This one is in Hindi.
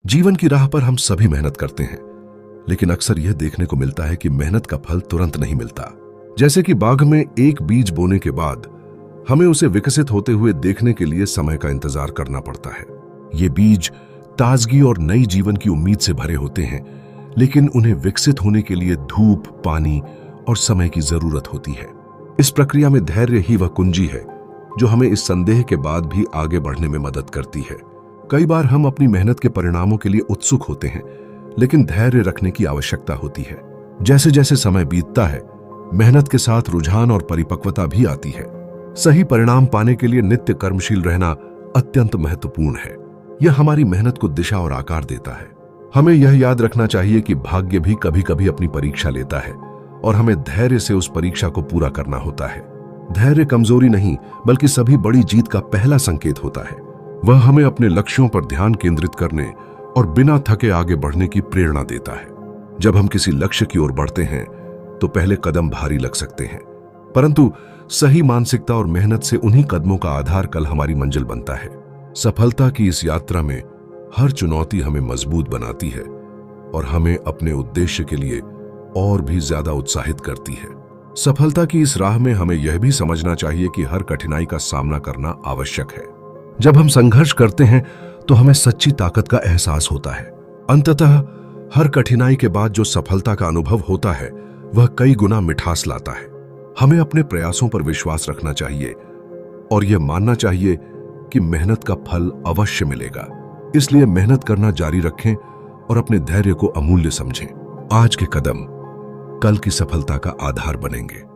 जीवन की राह पर हम सभी मेहनत करते हैं, लेकिन अक्सर यह देखने को मिलता है कि मेहनत का फल तुरंत नहीं मिलता। जैसे कि बाग में एक बीज बोने के बाद हमें उसे विकसित होते हुए देखने के लिए समय का इंतजार करना पड़ता है। ये बीज ताजगी और नई जीवन की उम्मीद से भरे होते हैं, लेकिन उन्हें विकसित होने के लिए धूप, पानी और समय की जरूरत होती है। इस प्रक्रिया में धैर्य ही वह कुंजी है जो हमें इस संदेह के बाद भी आगे बढ़ने में मदद करती है। कई बार हम अपनी मेहनत के परिणामों के लिए उत्सुक होते हैं, लेकिन धैर्य रखने की आवश्यकता होती है। जैसे जैसे समय बीतता है, मेहनत के साथ रुझान और परिपक्वता भी आती है। सही परिणाम पाने के लिए नित्य कर्मशील रहना अत्यंत महत्वपूर्ण है। यह हमारी मेहनत को दिशा और आकार देता है। हमें यह याद रखना चाहिए कि भाग्य भी कभी कभी अपनी परीक्षा लेता है और हमें धैर्य से उस परीक्षा को पूरा करना होता है। धैर्य कमजोरी नहीं, बल्कि सभी बड़ी जीत का पहला संकेत होता है। वह हमें अपने लक्ष्यों पर ध्यान केंद्रित करने और बिना थके आगे बढ़ने की प्रेरणा देता है। जब हम किसी लक्ष्य की ओर बढ़ते हैं तो पहले कदम भारी लग सकते हैं, परंतु सही मानसिकता और मेहनत से उन्हीं कदमों का आधार कल हमारी मंजिल बनता है। सफलता की इस यात्रा में हर चुनौती हमें मजबूत बनाती है और हमें अपने उद्देश्य के लिए और भी ज्यादा उत्साहित करती है। सफलता की इस राह में हमें यह भी समझना चाहिए कि हर कठिनाई का सामना करना आवश्यक है। जब हम संघर्ष करते हैं तो हमें सच्ची ताकत का एहसास होता है। अंततः हर कठिनाई के बाद जो सफलता का अनुभव होता है वह कई गुना मिठास लाता है। हमें अपने प्रयासों पर विश्वास रखना चाहिए और यह मानना चाहिए कि मेहनत का फल अवश्य मिलेगा। इसलिए मेहनत करना जारी रखें और अपने धैर्य को अमूल्य समझें। आज के कदम कल की सफलता का आधार बनेंगे।